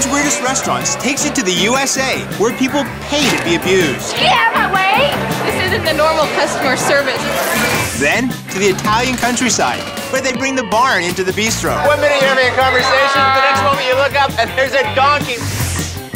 world's weirdest restaurants takes it to the USA, where people pay to be abused. Get out of my way! This isn't the normal customer service. Then to the Italian countryside, where they bring the barn into the bistro. 1 minute you're having a conversation, the next moment you look up and there's a donkey.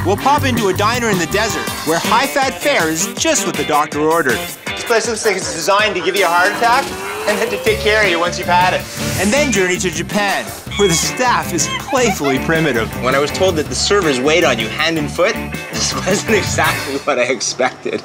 We'll pop into a diner in the desert, where high-fat fare is just what the doctor ordered. This place looks like it's designed to give you a heart attack and then to take care of you once you've had it. And then journey to Japan, where the staff is playfully primitive. When I was told that the servers wait on you hand and foot, this wasn't exactly what I expected.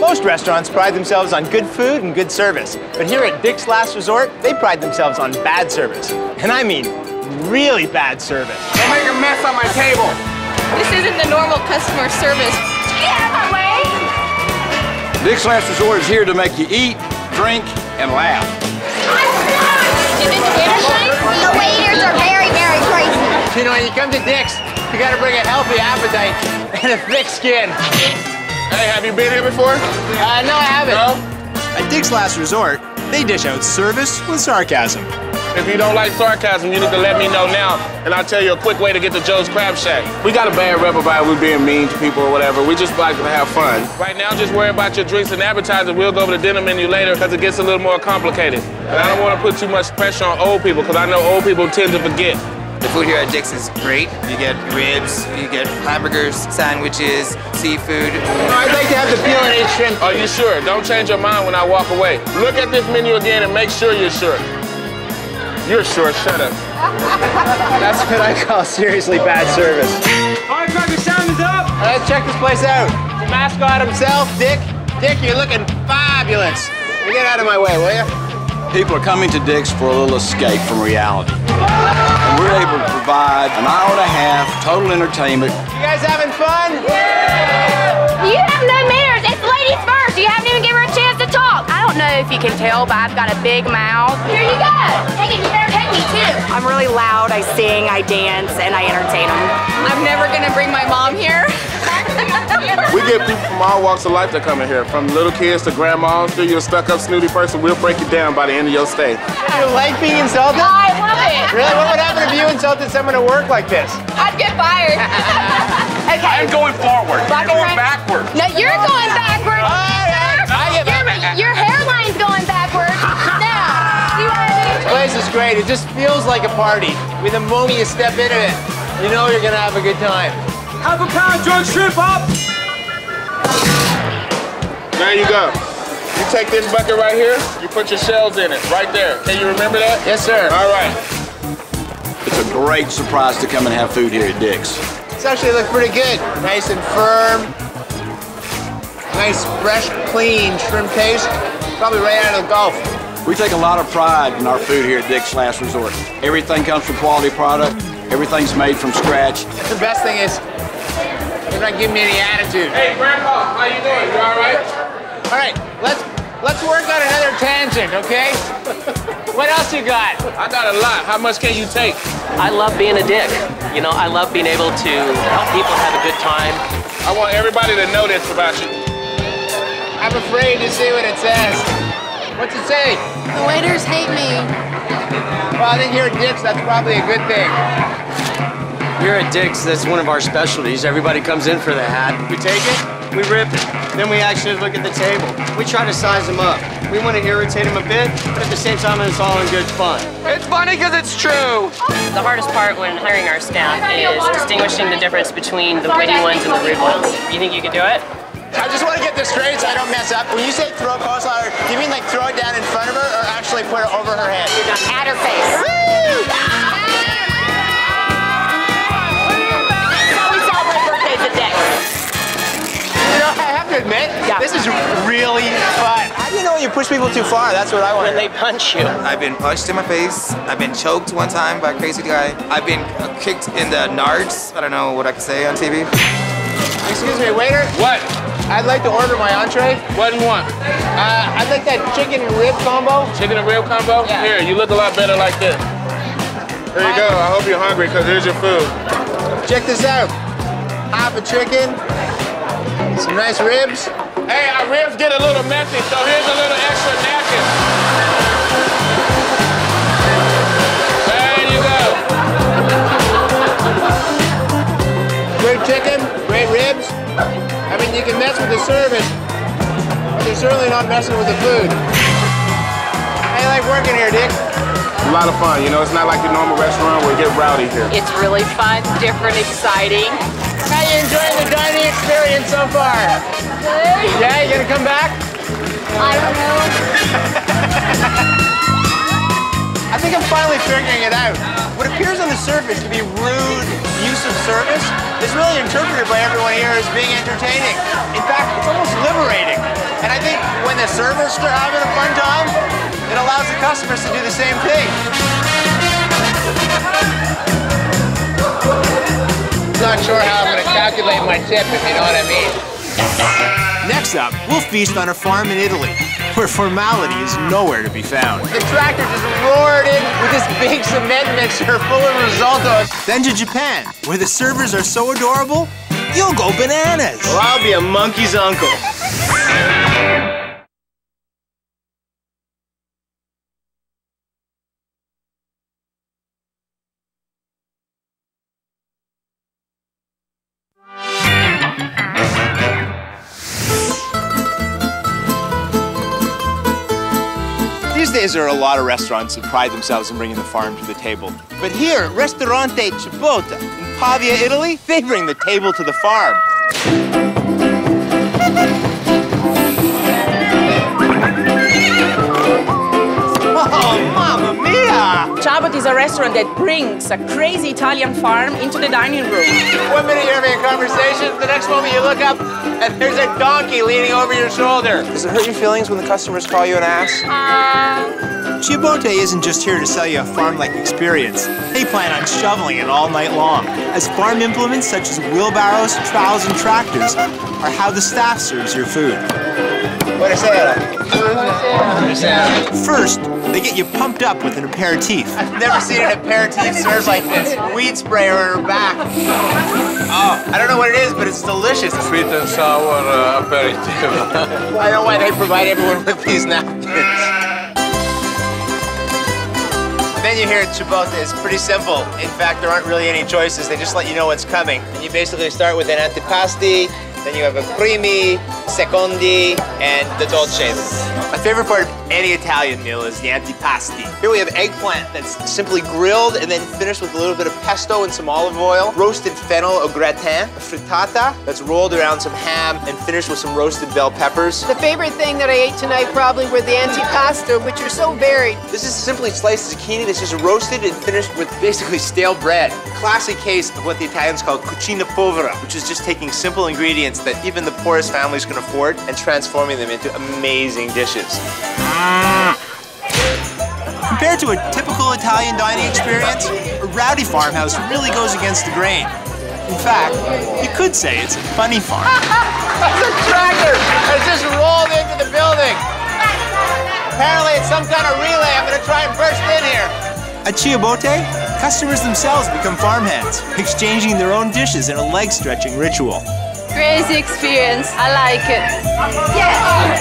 Most restaurants pride themselves on good food and good service. But here at Dick's Last Resort, they pride themselves on bad service. And I mean really bad service. Don't make a mess on my table. This isn't the normal customer service. Get out of my way! Dick's Last Resort is here to make you eat, drink, and laugh. Is this dinner time? The waiters are very, very crazy. You know, when you come to Dick's, you gotta bring a healthy appetite and a thick skin. Hey, have you been here before? No, I haven't. No? At Dick's Last Resort, they dish out service with sarcasm. If you don't like sarcasm, you need to let me know now, and I'll tell you a quick way to get to Joe's Crab Shack. We got a bad rep about we being mean to people or whatever. We just like to have fun. Right now, just worry about your drinks and appetizers. We'll go over the dinner menu later because it gets a little more complicated. And I don't want to put too much pressure on old people because I know old people tend to forget. The food here at Dick's is great. You get ribs, you get hamburgers, sandwiches, seafood. I'd like to have the peel and ate shrimp. Are you sure? Don't change your mind when I walk away. Look at this menu again and make sure you're sure. You're sure, shut up. That's what I call seriously bad service. All right, Cracker, sound is up. Let's check this place out. The mascot himself, Dick. Dick, you're looking fabulous. You get out of my way, will you? People are coming to Dick's for a little escape from reality. And we're able to provide an hour and a half total entertainment. You guys having fun? You have no manners. It's ladies first. You haven't even given her a chance to talk. I don't know if you can tell, but I've got a big mouth. Here you go. Take it. You better take me, too. I'm really loud. I sing, I dance, and I entertain them. I'm never going to bring my mom here. We get people from all walks of life that come in here, from little kids to grandmas. If you're a stuck-up, snooty person, we'll break you down by the end of your stay. You like being insulted? I love it. Really? What would happen if you insulted someone at work like this? I'd get fired. Okay. I'm going forward. Rock You're and going roll. backward. No, you're going backwards. Your hairline's going backwards. Now, see what I mean? This place is great. It just feels like a party. I mean, the moment you step into it, you know you're gonna have a good time. Have a pound, George, shrimp up. There you go. You take this bucket right here, you put your shells in it, right there. Can you remember that? Yes, sir. All right. It's a great surprise to come and have food here at Dick's. This actually looks pretty good. Nice and firm. Nice, fresh, clean shrimp taste. Probably right out of the Gulf. We take a lot of pride in our food here at Dick's Last Resort. Everything comes from quality product. Everything's made from scratch. The best thing is, you're not giving me any attitude. Hey, Grandpa, how you doing? You all right? All right, let's work on another tangent, okay? What else you got? I got a lot. How much can you take? I love being a dick. You know, I love being able to help people have a good time. I want everybody to know this about you. I'm afraid to see what it says. What's it say? The waiters hate me. Well, I think here at Dick's, that's probably a good thing. Here at Dick's, that's one of our specialties. Everybody comes in for the hat. We take it, we rip it. Then we actually look at the table. We try to size them up. We want to irritate them a bit, but at the same time, it's all in good fun. It's funny because it's true. The hardest part when hiring our staff is distinguishing the difference between the witty ones and the rude ones. You think you could do it? I just want to get this straight so I don't mess up. When you say throw coleslaw, do you mean like throw it down in front of her or actually put it over her head? At her face. Woo! That's how we celebrate birthdays at Dick's. You know, I have to admit, this is really fun. How do you know when you push people too far? That's what I want. When they punch you. I've been punched in my face. I've been choked one time by a crazy guy. I've been kicked in the nards. I don't know what I can say on TV. Excuse me, waiter. What? I'd like to order my entree. What do you want? I'd like that chicken and rib combo. Chicken and rib combo? Yeah. Here, you look a lot better like this. Here you go. I hope you're hungry because here's your food. Check this out. half a chicken, some nice ribs. Hey, our ribs get a little messy, so here's a little extra napkin. There you go. Great chicken, great ribs. I mean, you can mess with the service, but you're certainly not messing with the food. How you like working here, Dick? A lot of fun, you know, it's not like your normal restaurant where it get rowdy here. It's really fun, different, exciting. How you enjoying the dining experience so far? Good. Yeah, you gonna come back? I don't know. I think I'm finally figuring it out. What appears on the surface to be rude use of service is really interpreted by everyone here as being entertaining. In fact, it's almost liberating. And I think when the servers start having a fun time, it allows the customers to do the same thing. Not sure how I'm going to calculate my tip, if you know what I mean. Next up, we'll feast on a farm in Italy, where formality is nowhere to be found. The tractor just roared in with this big cement mixer full of risotto. Then to Japan, where the servers are so adorable, you'll go bananas. Well, I'll be a monkey's uncle. These days there are a lot of restaurants that pride themselves in bringing the farm to the table. But here at Restaurante Ciabot in Pavia, Italy, they bring the table to the farm. Oh, mamma mia! Ciabot is a restaurant that brings a crazy Italian farm into the dining room. 1 minute you're having a conversation, the next moment you look up and there's a donkey leaning over your shoulder. Does it hurt your feelings when the customers call you an ass? Ciabot isn't just here to sell you a farm-like experience. They plan on shoveling it all night long, as farm implements such as wheelbarrows, trowels, and tractors are how the staff serves your food. First, they get you pumped up with an aperitif. I've never seen an aperitif served like this. Weed sprayer on her back. Oh, I don't know what it is, but it's delicious. Sweet and sour aperitif. I don't know why they provide everyone with these napkins. The menu here at Ciabot is pretty simple. In fact, there aren't really any choices. They just let you know what's coming. And you basically start with an antipasti, then you have a primi, secondi, and the dolce. My favorite part of any Italian meal is the antipasti. Here we have eggplant that's simply grilled and then finished with a little bit of pesto and some olive oil, roasted fennel au gratin, a frittata that's rolled around some ham and finished with some roasted bell peppers. The favorite thing that I ate tonight probably were the antipasta, which are so varied. This is simply sliced zucchini that's just roasted and finished with basically stale bread. Classic case of what the Italians call cucina povera, which is just taking simple ingredients that even the poorest families can afford and transforming them into amazing dishes. Compared to a typical Italian dining experience, a rowdy farmhouse really goes against the grain. In fact, you could say it's a funny farm. That's a tractor that just rolled into the building. Apparently it's some kind of relay. I'm gonna try and burst in here. At Ciabot, customers themselves become farmhands, exchanging their own dishes in a leg-stretching ritual. Crazy experience. I like it. Yeah.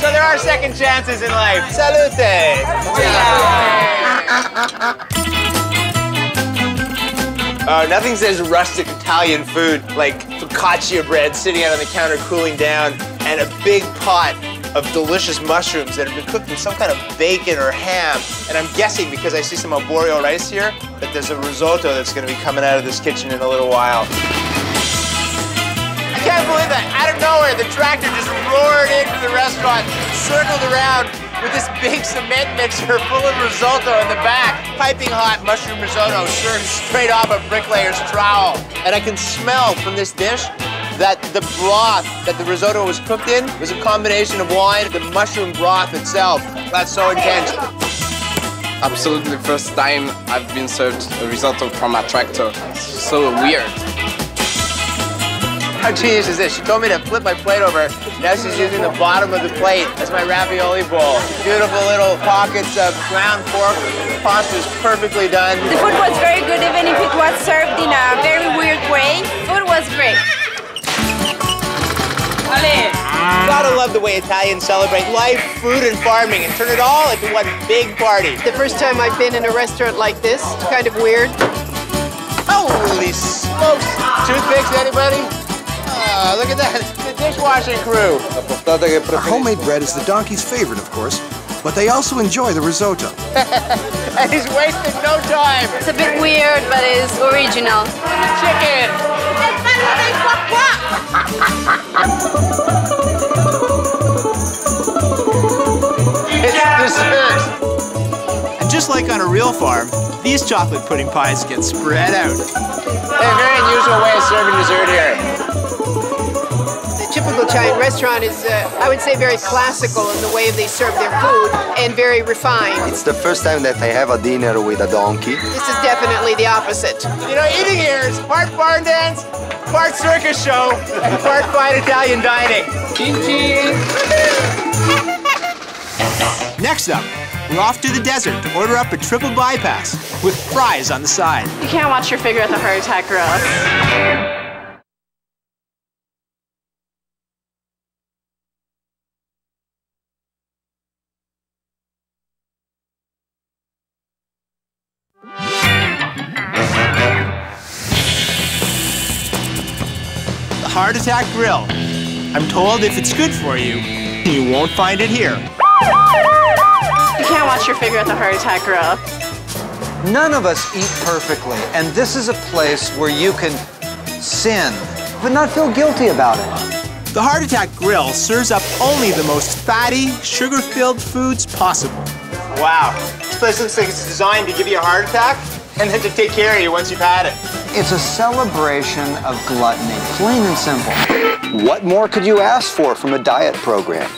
So there are second chances in life. Salute! Nothing says rustic Italian food like focaccia bread sitting out on the counter cooling down and a big pot of delicious mushrooms that have been cooked in some kind of bacon or ham. And I'm guessing, because I see some arborio rice here, that there's a risotto that's going to be coming out of this kitchen in a little while. I can't believe that out of nowhere the tractor just roared into the restaurant, circled around with this big cement mixer full of risotto in the back. Piping hot mushroom risotto served straight off a bricklayer's trowel. And I can smell from this dish that the broth that the risotto was cooked in was a combination of wine and the mushroom broth itself. That's so intense. Absolutely first time I've been served a risotto from a tractor. So weird. How genius is this? She told me to flip my plate over. Now she's using the bottom of the plate as my ravioli bowl. Beautiful little pockets of ground pork. Pasta is perfectly done. The food was very good, even if it was served in a very weird way. Food was great. Gotta love the way Italians celebrate life, food, and farming and turn it all into one big party. The first time I've been in a restaurant like this, it's kind of weird. Holy smokes! Toothpicks, anybody? Look at that, the dishwashing crew. Our homemade bread is the donkey's favorite, of course, but they also enjoy the risotto. And he's wasting no time. It's a bit weird, but it's original. Chicken. It's dessert. And just like on a real farm, these chocolate pudding pies get spread out. A very unusual way of serving dessert here. The typical Italian restaurant is, I would say, very classical in the way they serve their food and very refined. It's the first time that I have a dinner with a donkey. This is definitely the opposite. You know, eating here is part barn dance, part circus show, and part fine Italian dining. Next up, we're off to the desert to order up a triple bypass with fries on the side. You can't watch your figure at the Heart Attack Grill. The Heart Attack Grill. I'm told if it's good for you, you won't find it here. You can't watch your figure at the Heart Attack Grill. None of us eat perfectly, and this is a place where you can sin, but not feel guilty about it. The Heart Attack Grill serves up only the most fatty, sugar-filled foods possible. Wow, this place looks like it's designed to give you a heart attack and then to take care of you once you've had it. It's a celebration of gluttony, plain and simple. What more could you ask for from a diet program?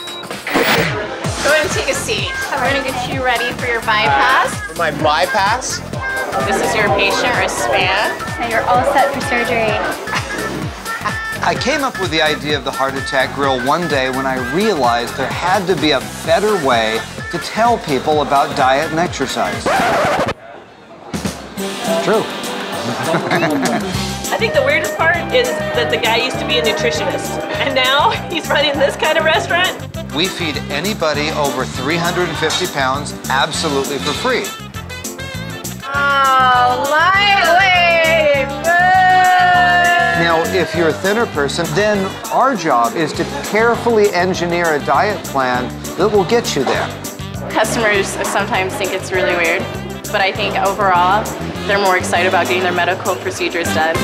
Go ahead and take a seat. We're gonna get you ready for your bypass. For my bypass? This is your patient wristband. And you're all set for surgery. I came up with the idea of the Heart Attack Grill one day when I realized there had to be a better way to tell people about diet and exercise. True. I think the weirdest part is that the guy used to be a nutritionist, and now he's running this kind of restaurant. We feed anybody over 350 pounds absolutely for free. Oh, lightweight Now, if you're a thinner person, then our job is to carefully engineer a diet plan that will get you there. Customers sometimes think it's really weird, but I think overall, they're more excited about getting their medical procedures done.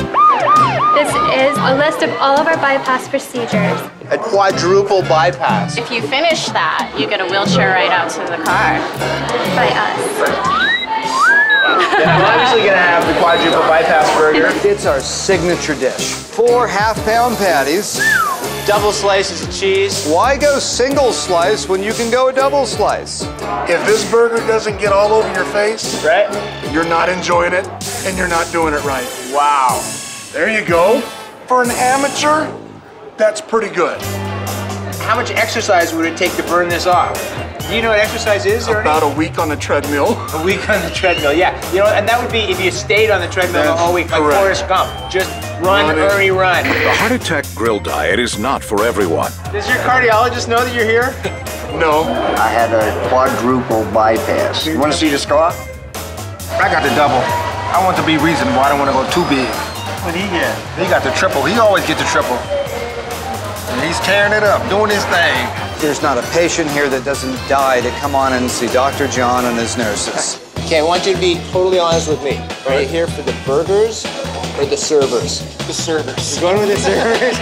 This is a list of all of our bypass procedures. A quadruple bypass. If you finish that, you get a wheelchair ride out to the car. By us. Then I'm obviously gonna have the quadruple bypass burger. It's our signature dish. 4 half-pound patties. Double slices of cheese. Why go single slice when you can go a double slice? If this burger doesn't get all over your face, right, you're not enjoying it and you're not doing it right. Wow. There you go. For an amateur, that's pretty good. How much exercise would it take to burn this off? Do you know what exercise is, Ernie? About a week on the treadmill. A week on the treadmill, yeah. You know, and that would be if you stayed on the treadmill the whole week, like Forrest Gump. Just run, Ernie, run. The Heart Attack Grill diet is not for everyone. Does your cardiologist know that you're here? No. I had a quadruple bypass. You want to see the scar? I got the double. I want to be reasonable. I don't want to go too big. What did he get? He got the triple. He always get the triple. And he's tearing it up, doing his thing. There's not a patient here that doesn't die to come on and see Dr. John and his nurses. Okay, I want you to be totally honest with me. Are you here for the burgers or the servers? The servers. You're going with the servers?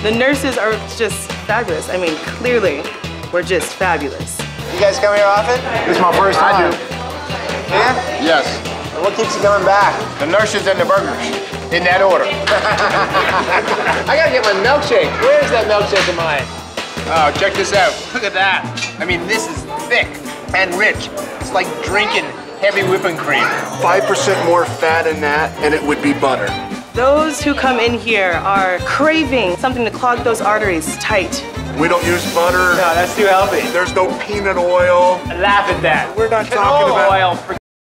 The nurses are just fabulous. I mean, clearly, we're just fabulous. You guys come here often? This is my first time. I do. Yeah? Yes. And what keeps you coming back? The nurses and the burgers. In that order. I gotta get my milkshake. Where's that milkshake of mine? Oh, check this out. Look at that. I mean, this is thick and rich. It's like drinking heavy whipping cream. 5% more fat in that, and it would be butter. Those who come in here are craving something to clog those arteries tight. We don't use butter. No, that's too healthy. There's no peanut oil. Laugh at that. We're not talking about oil.